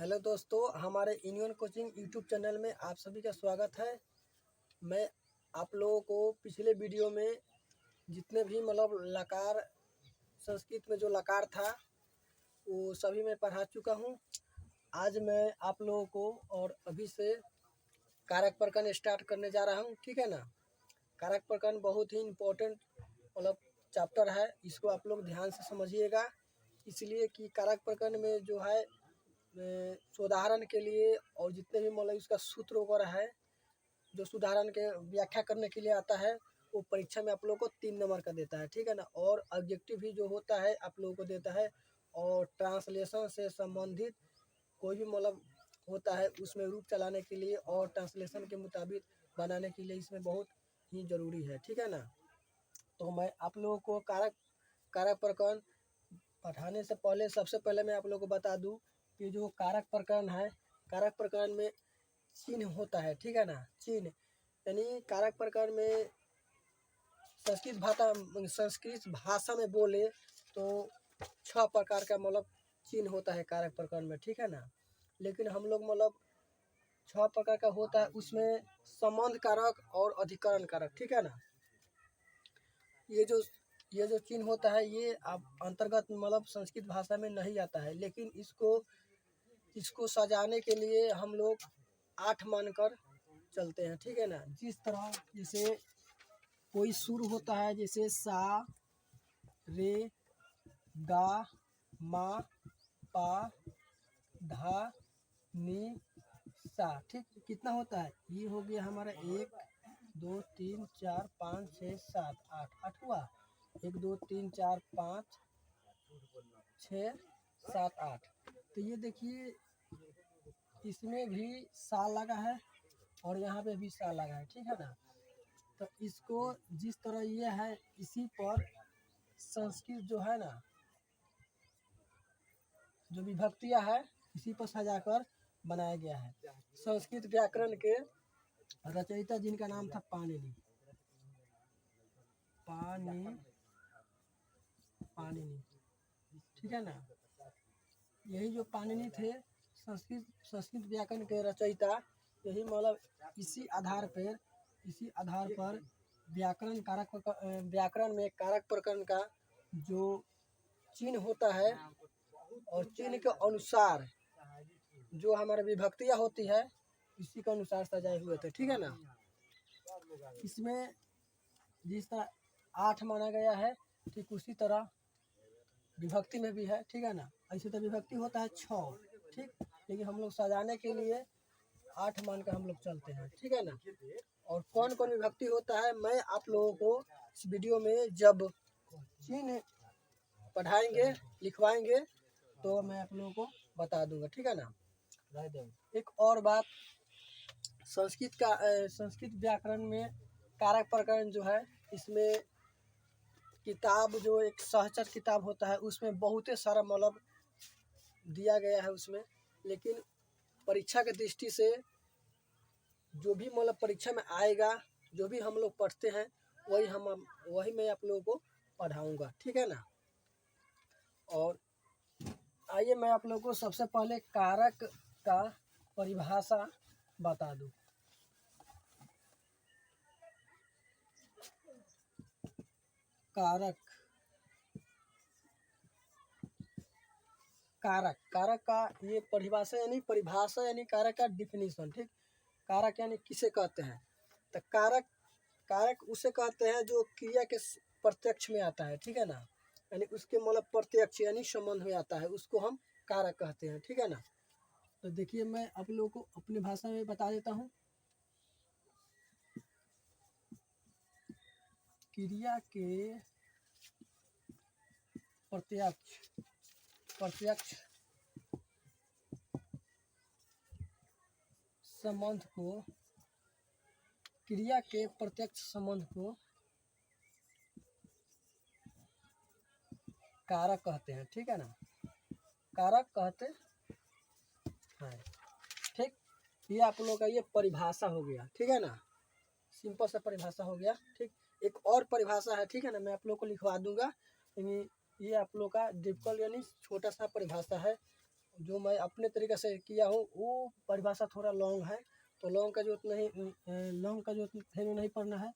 Hello दोस्तों, हमारे Indian coaching YouTube channel में आप सभी का स्वागत है। मैं आप लोगों को पिछले वीडियो में जितने भी मतलब लकार संस्कृत में जो लकार था वो सभी मैं पढ़ा चुका हूँ। आज मैं आप लोगों को और अभी से कारक प्रकरण स्टार्ट करने जा रहा हूँ, ठीक है ना। कारक प्रकरण बहुत ही इम्पोर्टेंट मतलब चैप्टर है, इसको आप लोग ध्यान से समझिएगा। इसलिए कि कारक प्रकरण में जो है सुधारण के लिए और जितने भी मतलब इसका सूत्र वगैरह है जो सुधारण के व्याख्या करने के लिए आता है वो परीक्षा में आप लोगों को 3 नंबर का देता है, ठीक है ना। और ऑब्जेक्टिव भी जो होता है आप लोगों को देता है, और ट्रांसलेशन से संबंधित कोई भी मतलब होता है उसमें रूप चलाने के लिए और ट्रांसलेशन के मुताबिक बनाने के लिए इसमें बहुत ही ज़रूरी है, ठीक है ना। तो मैं आप लोगों को कारक कारक प्रकरण पढ़ाने से पहले सबसे पहले मैं आप लोगों को बता दूं कि जो कारक प्रकरण है, कारक प्रकरण में चिन्ह होता है, ठीक है ना। चिन्ह यानी कारक प्रकरण में संस्कृत भाषा में बोले तो 6 प्रकार का मतलब चिन्ह होता है कारक प्रकरण में, ठीक है ना। लेकिन हम लोग मतलब 6 प्रकार का होता है, उसमें संबंध कारक और अधिकरण कारक, ठीक है ना। ये जो चिन्ह होता है ये अब अंतर्गत मतलब संस्कृत भाषा में नहीं आता है, लेकिन इसको सजाने के लिए हम लोग 8 मानकर चलते हैं, ठीक है ना। जिस तरह जैसे कोई सुर होता है, जैसे सा, रे, गा, मा, पा, धा, नी, सा, ठीक। कितना होता है, ये हो गया हमारा 1 2 3 4 5 6 7 8, 8 हुआ। 1 2 3 4 5 6 7 8। तो ये देखिए इसमें भी सा लगा है और यहाँ पे भी सा लगा है, ठीक है ना। तो इसको जिस तरह ये है इसी पर संस्कृत जो है ना, जो विभक्तियाँ है इसी पर सजाकर बनाया गया है। संस्कृत व्याकरण के रचयिता जिनका नाम था पाणिनि, ठीक है ना। यही जो पाणिनि थे संस्कृत व्याकरण के रचयिता, यही मतलब इसी आधार पर व्याकरण में कारक प्रकरण का जो चिन्ह होता है और चिन्ह के अनुसार जो हमारे विभक्तियाँ होती है इसी के अनुसार सजाए हुए थे, ठीक है ना। इसमें जिस तरह 8 माना गया है ठीक उसी तरह विभक्ति में भी है, ठीक है ना। ऐसे तो विभक्ति होता है 6, ठीक, लेकिन हम लोग सजाने के लिए 8 मान कर हम लोग चलते हैं, ठीक है ना। और कौन कौन विभक्ति होता है मैं आप लोगों को इस वीडियो में जब चिन्ह पढ़ाएंगे लिखवाएंगे तो मैं आप लोगों को बता दूंगा, ठीक है ना। एक और बात, संस्कृत व्याकरण में कारक प्रकरण जो है इसमें किताब जो एक सहचर किताब होता है उसमें बहुत सारा मतलब दिया गया है उसमें, लेकिन परीक्षा की दृष्टि से जो भी मतलब परीक्षा में आएगा जो भी हम लोग पढ़ते हैं वही मैं आप लोगों को पढ़ाऊँगा, ठीक है ना। और आइए मैं आप लोगों को सबसे पहले कारक का परिभाषा बता दूं। कारक का ये परिभाषा यानी कारक का डिफिनीशन, ठीक। कारक यानी किसे कहते हैं, तो कारक उसे कहते हैं जो क्रिया के प्रत्यक्ष में आता है, ठीक है ना। यानी उसके मतलब प्रत्यक्ष यानी संबंध में आता है उसको हम कारक कहते हैं, ठीक है ना। तो देखिए मैं आप लोगों को अपनी भाषा में बता देता हूँ। क्रिया के प्रत्यक्ष संबंध को कारक कहते हैं, ठीक है ना। कारक कहते हैं, ठीक। ये आप लोगों का ये परिभाषा हो गया, ठीक है ना। सिंपल सा परिभाषा हो गया, ठीक। एक और परिभाषा है, ठीक है ना, मैं आप लोग को लिखवा दूंगा। ये आप लोग का डिफिकल्ट यानी छोटा सा परिभाषा है, जो मैं अपने तरीके से किया हूँ वो परिभाषा थोड़ा लॉन्ग है, तो लॉन्ग का जो नहीं पढ़ना है,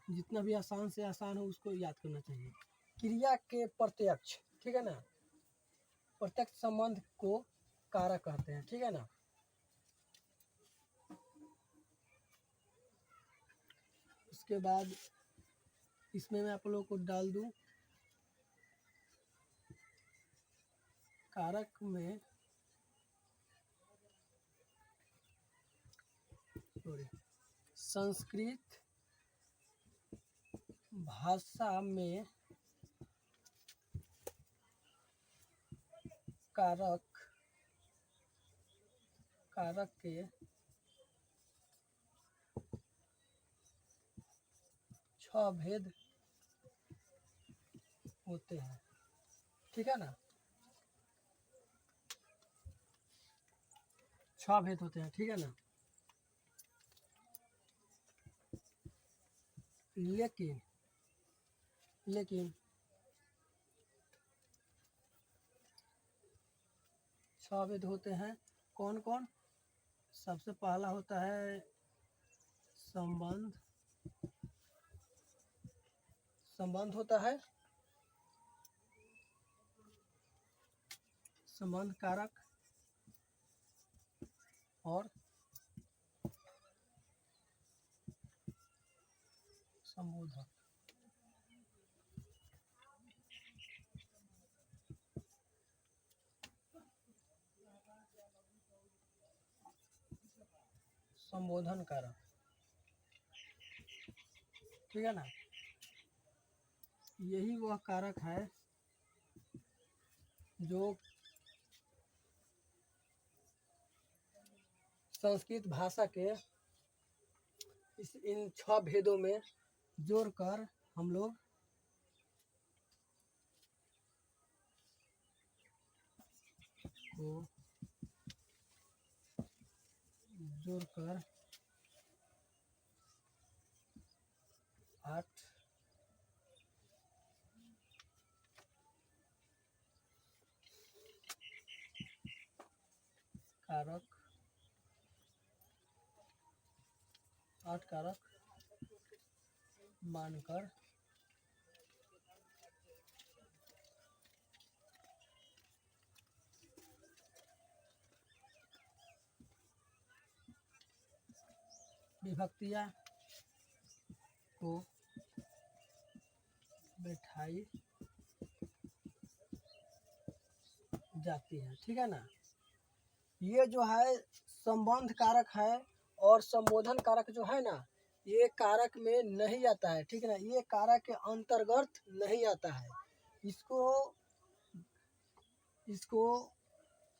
जितना भी आसान से आसान हो उसको याद करना चाहिए। क्रिया के प्रत्यक्ष, ठीक है ना, प्रत्यक्ष संबंध को कारक कहते हैं, ठीक है ना। उसके बाद इसमें मैं आप लोगों को डाल दूं कारक में संस्कृत भाषा में कारक के 6 भेद होते हैं, ठीक है ना, 6 भेद होते हैं, ठीक है ना। लेकिन 6 भेद होते हैं, कौन कौन। सबसे पहला होता है संबंध होता है, संबंध कारक और संबोधक। संबोधन कारक, ठीक है ना, यही वह कारक है जो संस्कृत भाषा के इन 6 भेदों में जोड़कर हम लोग को जोड़कर 8 कारक मानकर विभक्तियां को बैठाई जाती है, ठीक है ना। ये जो है संबंध कारक है और संबोधन कारक जो है ना, ये कारक में नहीं आता है, ठीक है ना, ये कारक के अंतर्गत नहीं आता है। इसको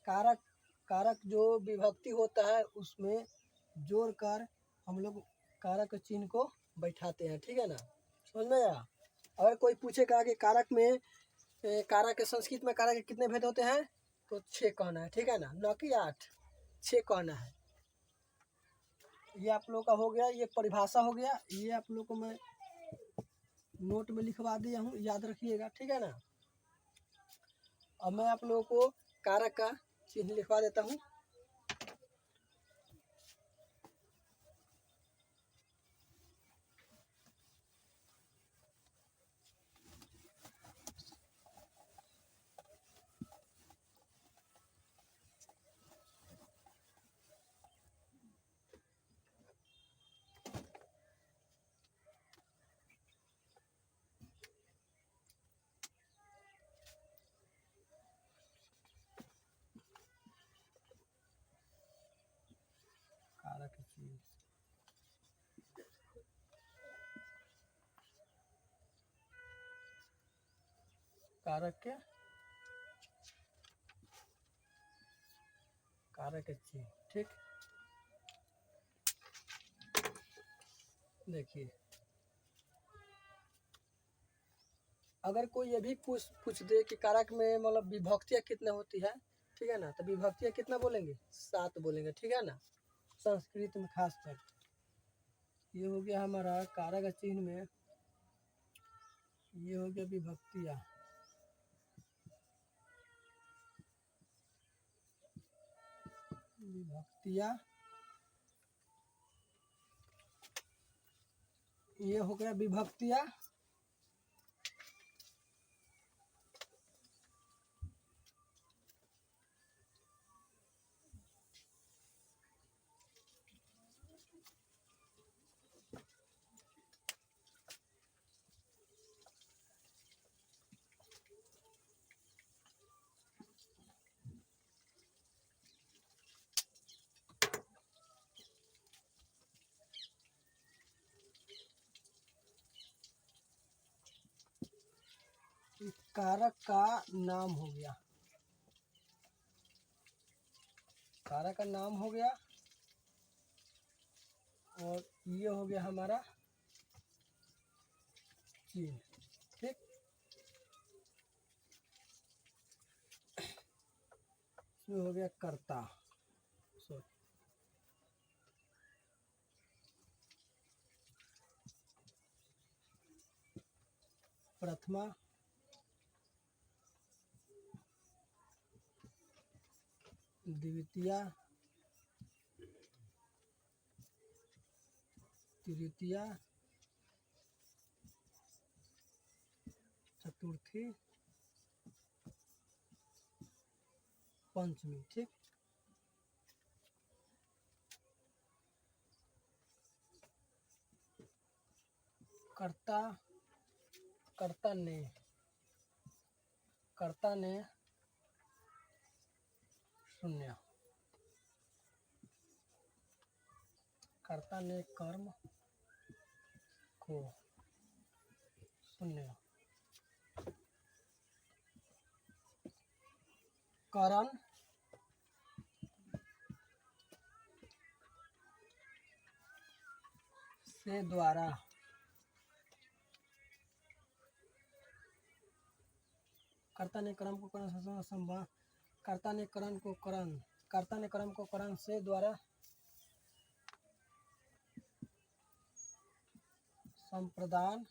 कारक जो विभक्ति होता है उसमें जोड़कर हम लोग कारक चिन्ह को बैठाते हैं, ठीक है ना, समझ में आया। अगर कोई पूछेगा कि कारक के संस्कृत में कारक के कितने भेद होते हैं, तो 6 कहना है, ठीक है ना, न कि 8, 6 कहना है। ये आप लोग का हो गया, ये परिभाषा हो गया, ये आप लोग को मैं नोट में लिखवा दिया हूँ, याद रखिएगा, ठीक है ना। अब मैं आप लोगों को कारक का चिन्ह लिखवा देता हूँ। कारक चिन्ह, कारक चिन्ह, ठीक। देखिए, अगर कोई ये भी पूछ दे कि कारक में मतलब विभक्तियाँ कितने होती है, ठीक है ना, तो विभक्तियाँ कितना बोलेंगे, 7 बोलेंगे, ठीक है ना, संस्कृत में खास कर। ये हो गया हमारा कारक चिन्ह में, ये हो गया विभक्तियाँ, विभक्तियाँ, ये हो गया विभक्तियाँ। कारक का नाम हो गया, कारक का नाम हो गया, और ये हो गया हमारा चिन्ह। ठीक, इसमें हो गया कर्ता, प्रथमा, द्वितीया, तृतीया, चतुर्थी, पंचमी। ठीक, कर्ता, कर्ता ने, कर्ता ने शून्य, कर्ता ने कर्म को शून्य, करण से द्वारा, कर्ता ने कर्म को करण संबंध, कर्ता ने करण को करण, कर्ता ने कर्म को करण से द्वारा संप्रदान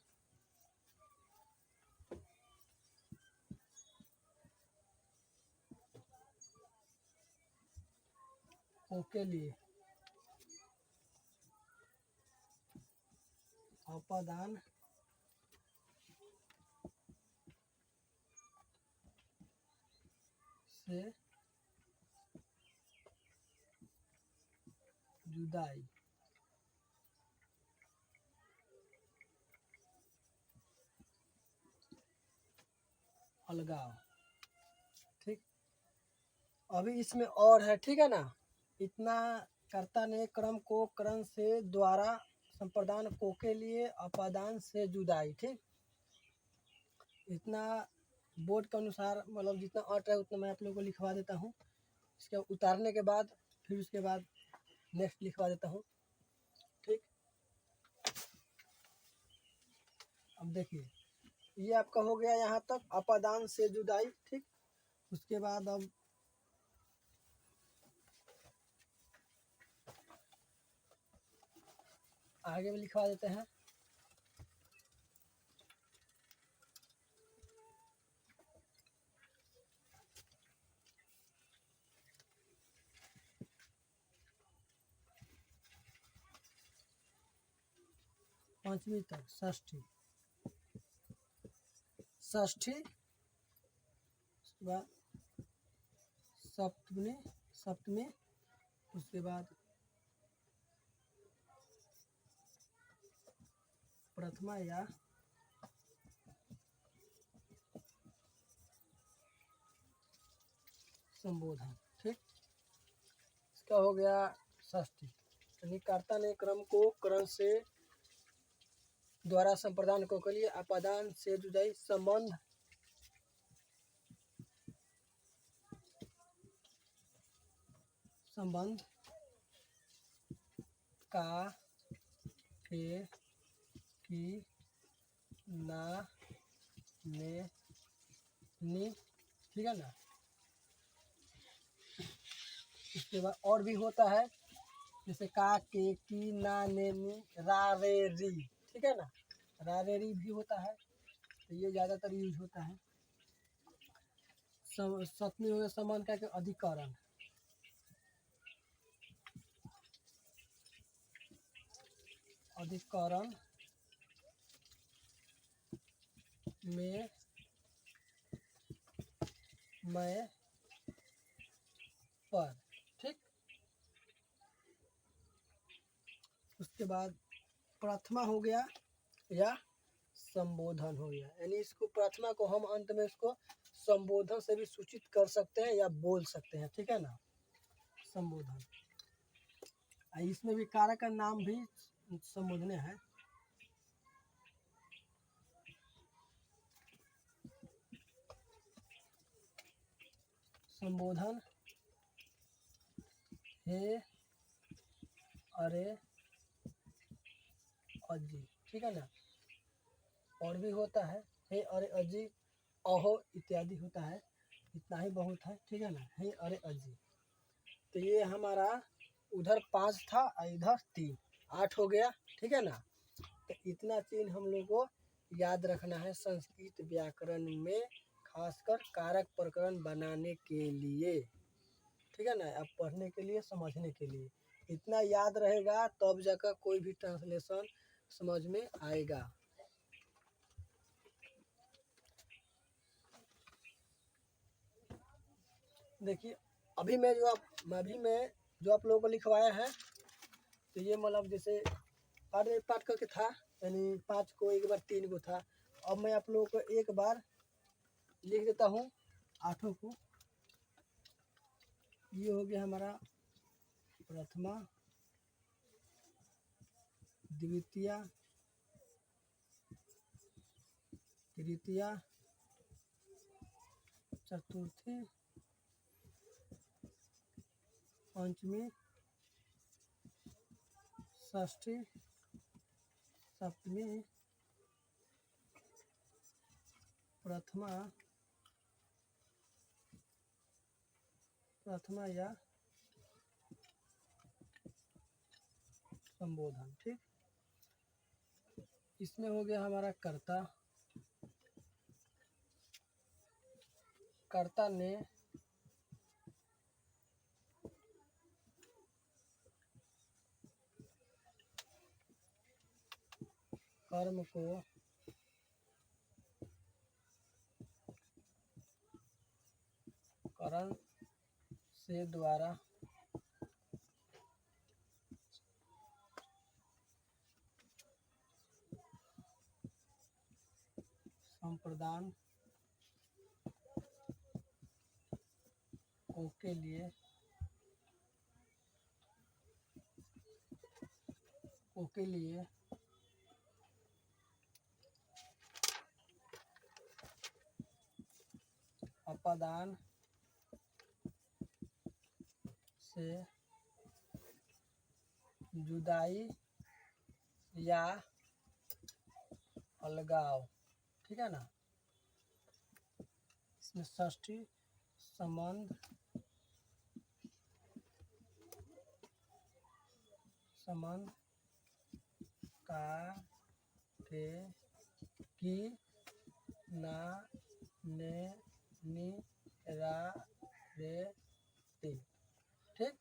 के लिए अपादान से जुदाई, अलगाव। ठीक, अभी इसमें और है, ठीक है ना, इतना कर्ता ने क्रम को करण से द्वारा संप्रदान को के लिए अपादान से जुदाई। ठीक, इतना बोर्ड के अनुसार मतलब जितना अट है उतना मैं आप लोगों को लिखवा देता हूँ। इसके उतारने के बाद फिर उसके बाद नेक्स्ट लिखवा देता हूँ। ठीक, अब देखिए ये आपका हो गया यहाँ तक अपादान से जुदाई। ठीक, उसके बाद अब आगे भी लिखवा देते हैं। पांचवी तक षष्ठी, षष्ठी, उसके बाद सप्तमी, सप्तमी, उसके बाद प्रथमा या संबोधन। ठीक, इसका हो गया षष्ठी, यानी कर्ता ने क्रम को करण से द्वारा संप्रदान को के लिए अपादान से जुदाई संबंध संबंध का के की ना ने नी। ठीक है ना, इसके बाद और भी होता है जैसे का के की ना ने नी रा रे री। ठीक है ना, रा रे री भी होता है, तो ये ज़्यादातर यूज होता है। सप्तमी हो गया संबंध का के अधिकरण, अधिकरण में मैं पर। ठीक, उसके बाद प्रार्थना हो गया या संबोधन हो गया, यानी इसको प्रार्थना को हम अंत में इसको संबोधन से भी सूचित कर सकते हैं या बोल सकते हैं। ठीक है ना, संबोधन। इसमें भी कारक का नाम भी संबोधने है। संबोधन हे, अरे, अजी। ठीक है ना, और भी होता है हे, अरे, अजी, अहो इत्यादि होता है, इतना ही बहुत है। ठीक है ना, हे, अरे, अजी। तो ये हमारा उधर 5 था और इधर 3, 8 हो गया। ठीक है ना, तो इतना चिन्ह हम लोग को याद रखना है संस्कृत व्याकरण में, खासकर कारक प्रकरण बनाने के लिए। ठीक है ना, अब पढ़ने के लिए, समझने के लिए इतना याद रहेगा, तब जाकर कोई भी ट्रांसलेशन समझ में आएगा। देखिए, अभी मैं जो आप लोगों को लिखवाया है, तो ये मतलब जैसे पाठ करके था, यानी 5 को एक बार 3 को था। अब मैं आप लोगों को एक बार लिख देता हूँ 8 को। ये हो गया हमारा प्रथमा, द्वितीया, तृतीया, चतुर्थी, पंचमी, षष्ठी, सप्तमी, प्रथमा या संबोधन। ठीक, इसमें हो गया हमारा कर्ता। कर्ता ने कर्म को करण से द्वारा संप्रदान के लिए अपादान से जुदाई या अलगाव। ठीक है ना, इसमें षष्ठी संबंध के की ना ने नी रा रे ती। ठीक,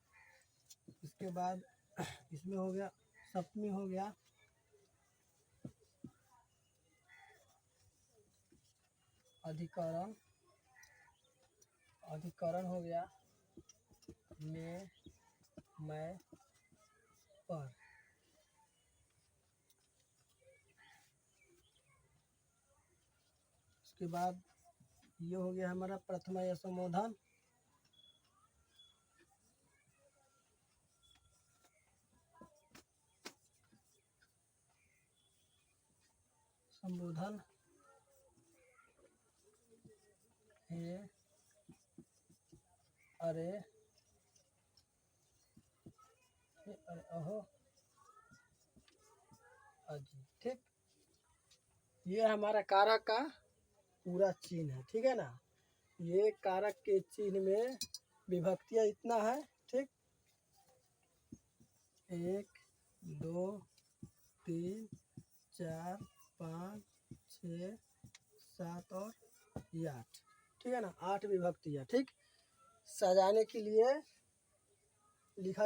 इसके बाद इसमें हो गया सप्तमी, हो गया अधिकरण हो गया में, मैं, पर। उसके बाद ये हो गया हमारा प्रथमा या संबोधन। हे, अरे, अहो, अजी। ठीक, ये हमारा कारक का पूरा चिन्ह है। ठीक है ना, ये कारक के चिन्ह में विभक्तियाँ इतना है। ठीक, 1 2 3 4 5 6 7 और 8। ठीक है ना, 8 विभक्तियाँ। ठीक, सजाने के लिए लिखा